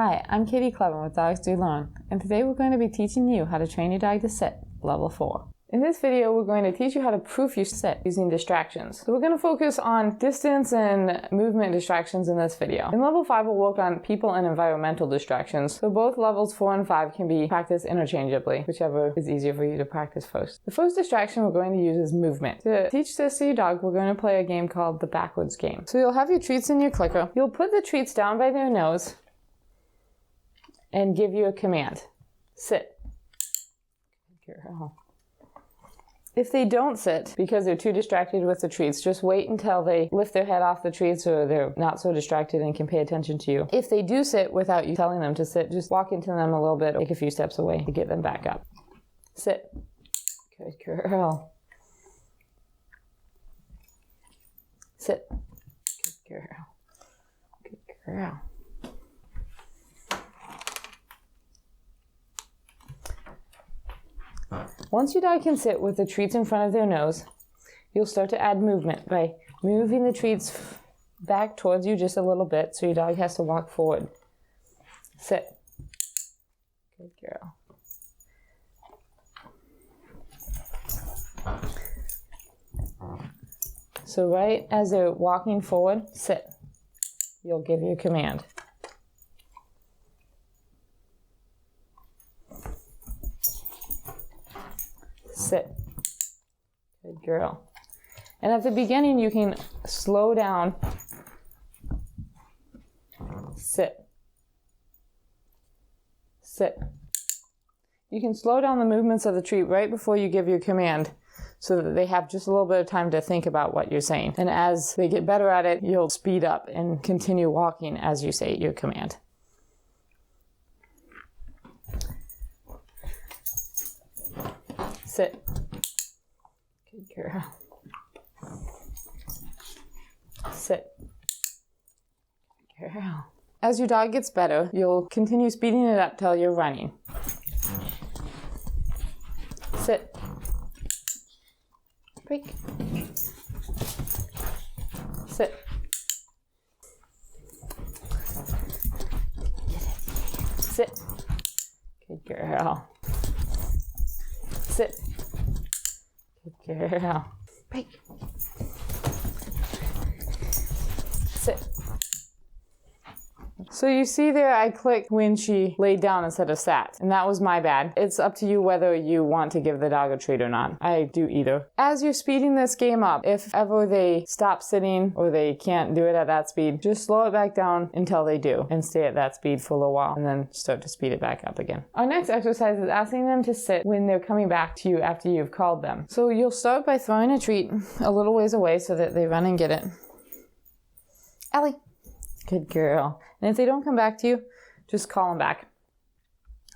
Hi, I'm Katie Clevin with Dogs Do Learn, and today we're going to be teaching you how to train your dog to sit, level 4. In this video, we're going to teach you how to proof your sit using distractions. So we're going to focus on distance and movement distractions in this video. In level 5, we'll work on people and environmental distractions. So both levels 4 and 5 can be practiced interchangeably, whichever is easier for you to practice first. The first distraction we're going to use is movement. To teach this to your dog, we're going to play a game called the backwards game. So you'll have your treats in your clicker. You'll put the treats down by their nose and give you a command. Sit. If they don't sit because they're too distracted with the treats, just wait until they lift their head off the treats or they're not so distracted and can pay attention to you. If they do sit without you telling them to sit, just walk into them a little bit, take a few steps away to get them back up. Sit. Good girl. Sit. Good girl. Good girl. Once your dog can sit with the treats in front of their nose, you'll start to add movement by moving the treats back towards you just a little bit so your dog has to walk forward. Sit. Good girl. So right as they're walking forward, sit. You'll give your command. Sit. Good girl. And at the beginning, you can slow down. Sit. Sit. You can slow down the movements of the treat right before you give your command so that they have just a little bit of time to think about what you're saying. And as they get better at it, you'll speed up and continue walking as you say your command. Sit. Good girl. Sit. Good girl. As your dog gets better, you'll continue speeding it up till you're running. Sit. Break. Sit. Sit. Good girl. Sit. Good girl. Break. Sit. So you see there I clicked when she laid down instead of sat, and that was my bad. It's up to you whether you want to give the dog a treat or not. I do either. As you're speeding this game up, if ever they stop sitting or they can't do it at that speed, just slow it back down until they do and stay at that speed for a little while and then start to speed it back up again. Our next exercise is asking them to sit when they're coming back to you after you've called them. So you'll start by throwing a treat a little ways away so that they run and get it. Ellie. Good girl. And if they don't come back to you, just call them back.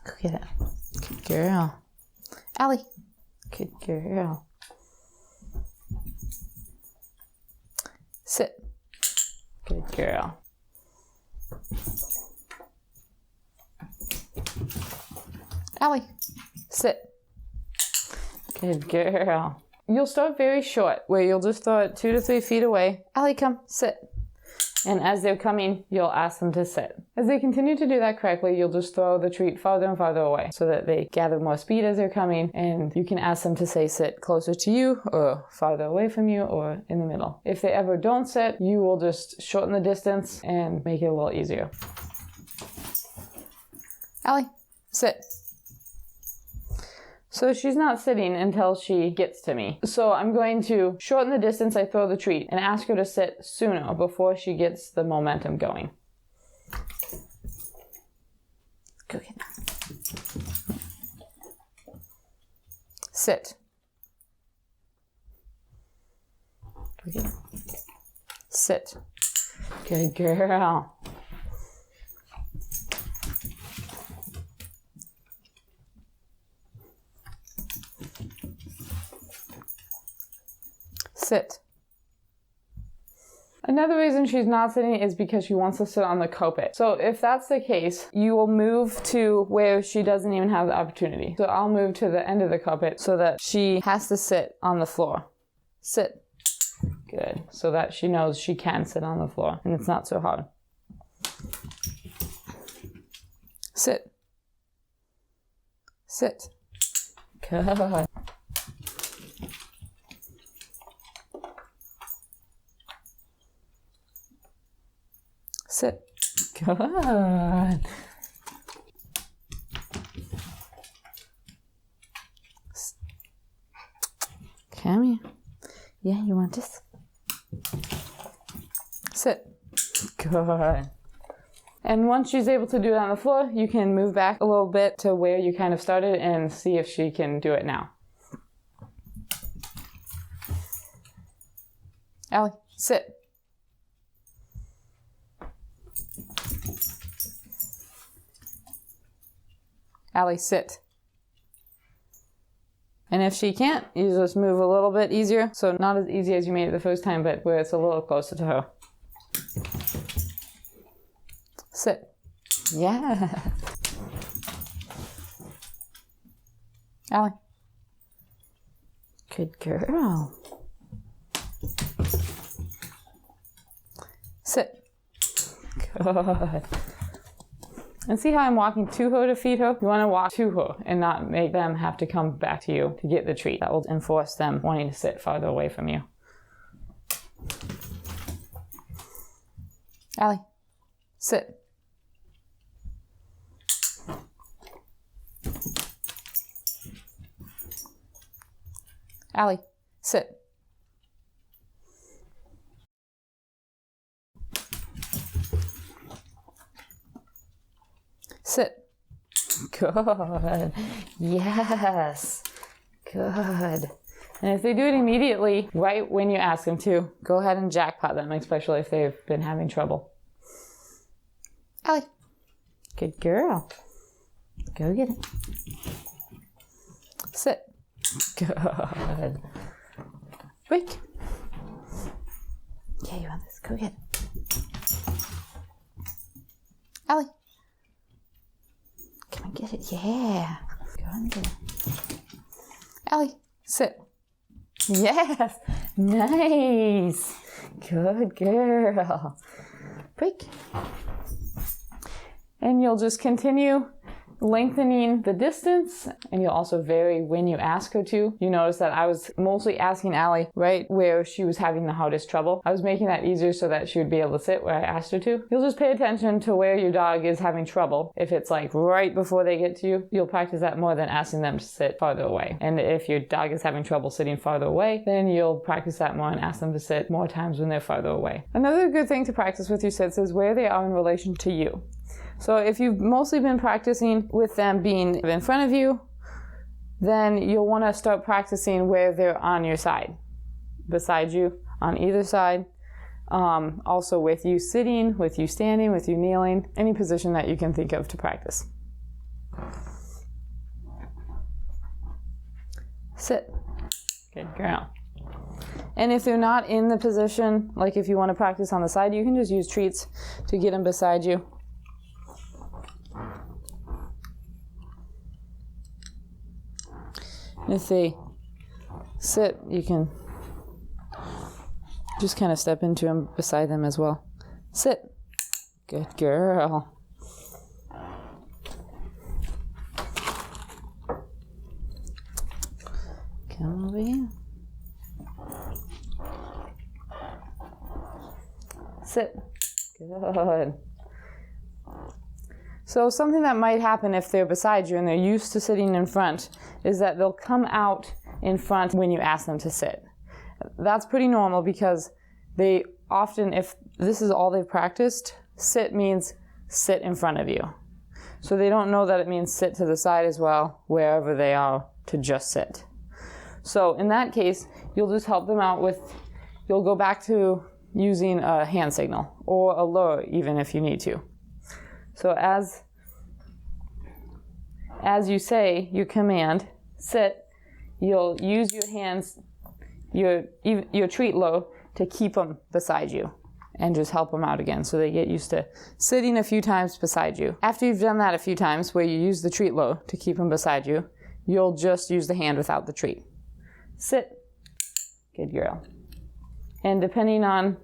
Go get it. Good girl. Allie. Good girl. Sit. Good girl. Allie. Sit. Good girl. You'll start very short, where you'll just throw it 2 to 3 feet away. Allie, come. Sit. And as they're coming, you'll ask them to sit. As they continue to do that correctly, you'll just throw the treat farther and farther away so that they gather more speed as they're coming, and you can ask them to say sit closer to you or farther away from you or in the middle. If they ever don't sit, you will just shorten the distance and make it a little easier. Allie, sit. So she's not sitting until she gets to me. So I'm going to shorten the distance I throw the treat and ask her to sit sooner before she gets the momentum going. Go get it. Sit. Go get it. Sit. Good girl. Sit. Another reason she's not sitting is because she wants to sit on the carpet. So if that's the case, you will move to where she doesn't even have the opportunity. So I'll move to the end of the carpet so that she has to sit on the floor. Sit. Good. So that she knows she can sit on the floor and it's not so hard. Sit. Sit. Good. Sit. Good. Come here. Yeah, you want this? Sit. Good. And once she's able to do it on the floor, you can move back a little bit to where you kind of started and see if she can do it now. Allie, sit. Allie, sit. And if she can't, you just move a little bit easier. So not as easy as you made it the first time, but where it's a little closer to her. Sit. Yeah. Allie. Good girl. Sit. Good. And see how I'm walking to her to feed her? You want to walk to her and not make them have to come back to you to get the treat. That will enforce them wanting to sit farther away from you. Allie, sit. Allie, sit. Sit. Good. Yes. Good. And if they do it immediately, right when you ask them to, go ahead and jackpot them, especially if they've been having trouble. Allie. Good girl. Go get it. Sit. Good. Break. Yeah, you want this? Go get it. Allie. Come and get it. Yeah. Go and get it. Allie, sit. Yes. Nice. Good girl. Break. And you'll just continue lengthening the distance, and you'll also vary when you ask her to. You notice that I was mostly asking Allie right where she was having the hardest trouble. I was making that easier so that she would be able to sit where I asked her to. You'll just pay attention to where your dog is having trouble. If it's like right before they get to you, you'll practice that more than asking them to sit farther away. And if your dog is having trouble sitting farther away, then you'll practice that more and ask them to sit more times when they're farther away. Another good thing to practice with your sits is where they are in relation to you. So if you've mostly been practicing with them being in front of you, then you'll want to start practicing where they're on your side, beside you, on either side. Also with you sitting, with you standing, with you kneeling, any position that you can think of to practice. Sit. Good girl. And if they're not in the position, like if you want to practice on the side, you can just use treats to get them beside you. If they sit, you can just kind of step into them beside them as well. Sit. Good girl. Come over here. Sit. Good. So something that might happen if they're beside you and they're used to sitting in front is that they'll come out in front when you ask them to sit. That's pretty normal because they often, if this is all they've practiced, sit means sit in front of you. So they don't know that it means sit to the side as well, wherever they are, to just sit. So in that case, you'll just help them out with, you'll go back to using a hand signal or a lure even if you need to. So as you say your command, sit, you'll use your hands, your treat low to keep them beside you and just help them out again so they get used to sitting a few times beside you. After you've done that a few times where you use the treat low to keep them beside you, you'll just use the hand without the treat. Sit. Good girl. And depending on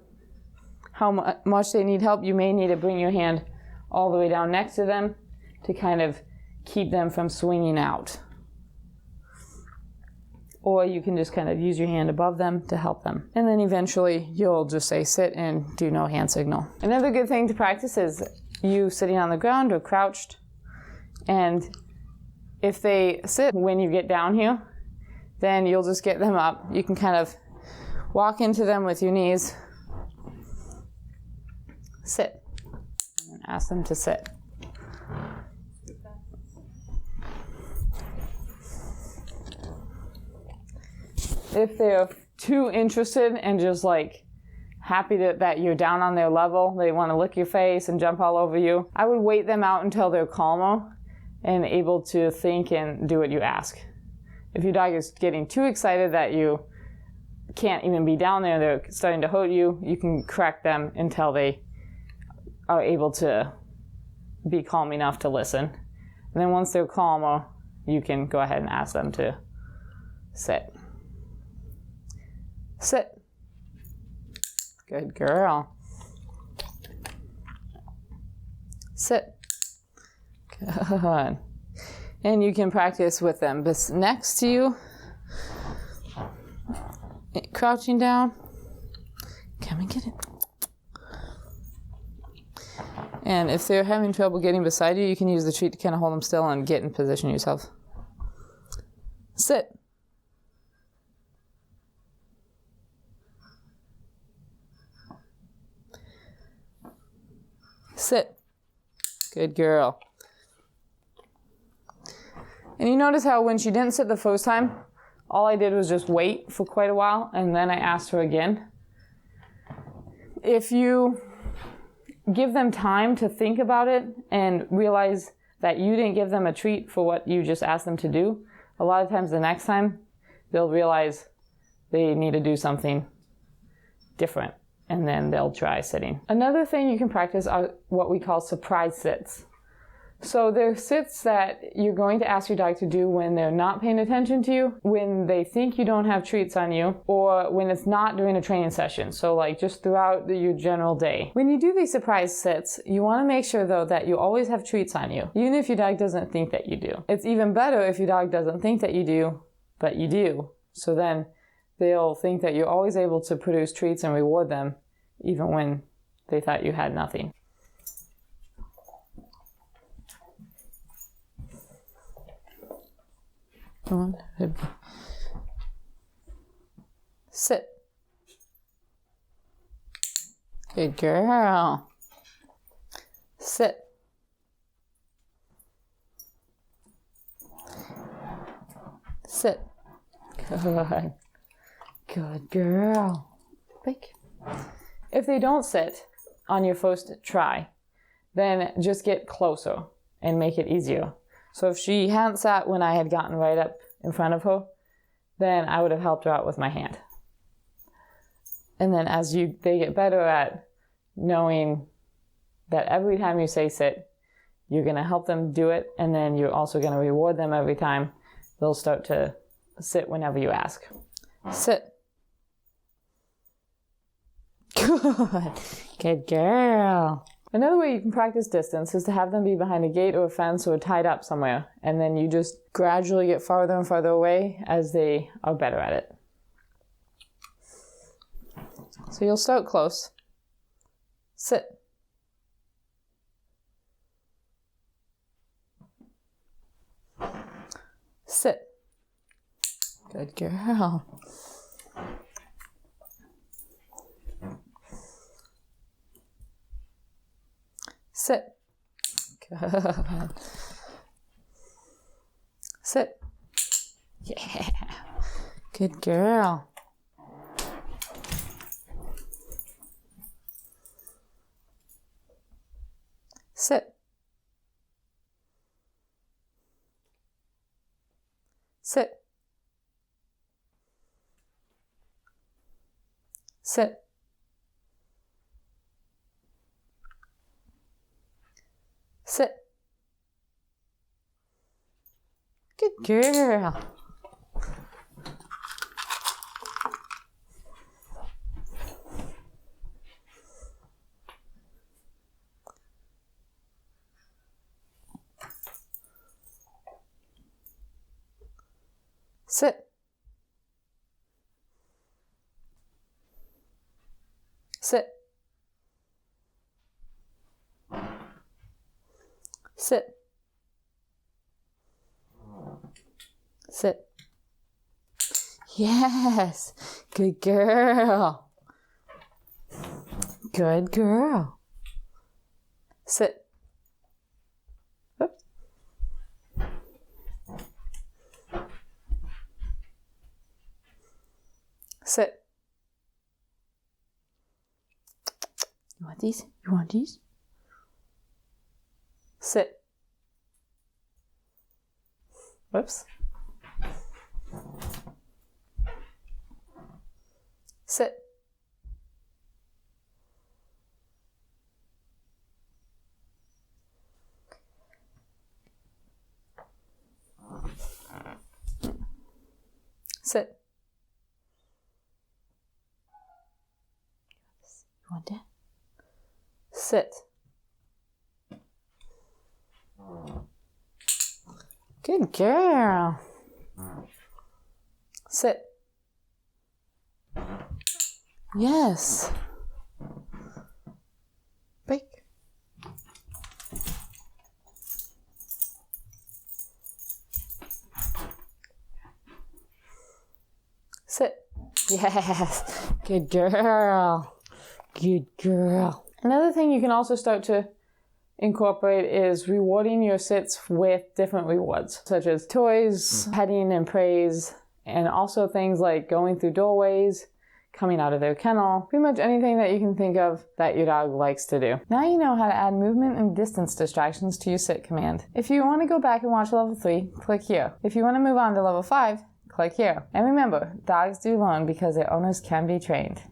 how much they need help, you may need to bring your hand all the way down next to them to kind of keep them from swinging out. Or you can just kind of use your hand above them to help them. And then eventually you'll just say sit and do no hand signal. Another good thing to practice is you sitting on the ground or crouched. And if they sit when you get down here, then you'll just get them up. You can kind of walk into them with your knees, sit, and ask them to sit. If they're too interested and just like happy that you're down on their level, they want to lick your face and jump all over you, I would wait them out until they're calmer and able to think and do what you ask. If your dog is getting too excited that you can't even be down there, they're starting to hurt you, you can correct them until they are able to be calm enough to listen. And then once they're calmer, you can go ahead and ask them to sit. Sit. Good girl. Sit. Good. And you can practice with them next to you. Crouching down. Come and get it. And if they're having trouble getting beside you, you can use the treat to kind of hold them still and get in position yourself. Sit. Sit. Good girl. And you notice how when she didn't sit the first time, all I did was just wait for quite a while, and then I asked her again. If you give them time to think about it and realize that you didn't give them a treat for what you just asked them to do, a lot of times the next time they'll realize they need to do something different, and then they'll try sitting. Another thing you can practice are what we call surprise sits. So they're sits that you're going to ask your dog to do when they're not paying attention to you, when they think you don't have treats on you, or when it's not during a training session. So like just throughout your general day. When you do these surprise sits, you want to make sure though that you always have treats on you, even if your dog doesn't think that you do. It's even better if your dog doesn't think that you do, but you do. So then they'll think that you're always able to produce treats and reward them, even when they thought you had nothing. Sit. Good girl. Sit. Sit. Good. Good girl. Break. If they don't sit on your first try, then just get closer and make it easier. So if she hadn't sat when I had gotten right up in front of her, then I would have helped her out with my hand. And then as they get better at knowing that every time you say sit, you're going to help them do it, and then you're also going to reward them every time, they'll start to sit whenever you ask. Sit. Good. Good girl. Another way you can practice distance is to have them be behind a gate or a fence or tied up somewhere, and then you just gradually get farther and farther away as they are better at it. So you'll start close. Sit. Sit. Good girl. Sit. Good. Sit. Yeah. Good girl. Sit. Sit. Sit. Sit. Good girl. Sit. Sit. Sit. Sit. Yes. Good girl. Good girl. Sit. Oops. Sit. You want these? You want these? Sit. Whoops. Sit. Sit. You want that? Sit. Good girl. Sit. Yes. Break. Sit. Yes. Good girl. Good girl. Another thing you can also start to incorporate is rewarding your sits with different rewards, such as toys, petting and praise, and also things like going through doorways, coming out of their kennel, pretty much anything that you can think of that your dog likes to do. Now you know how to add movement and distance distractions to your sit command. If you want to go back and watch level 3, click here. If you want to move on to level 5, click here. And remember, dogs do learn because their owners can be trained.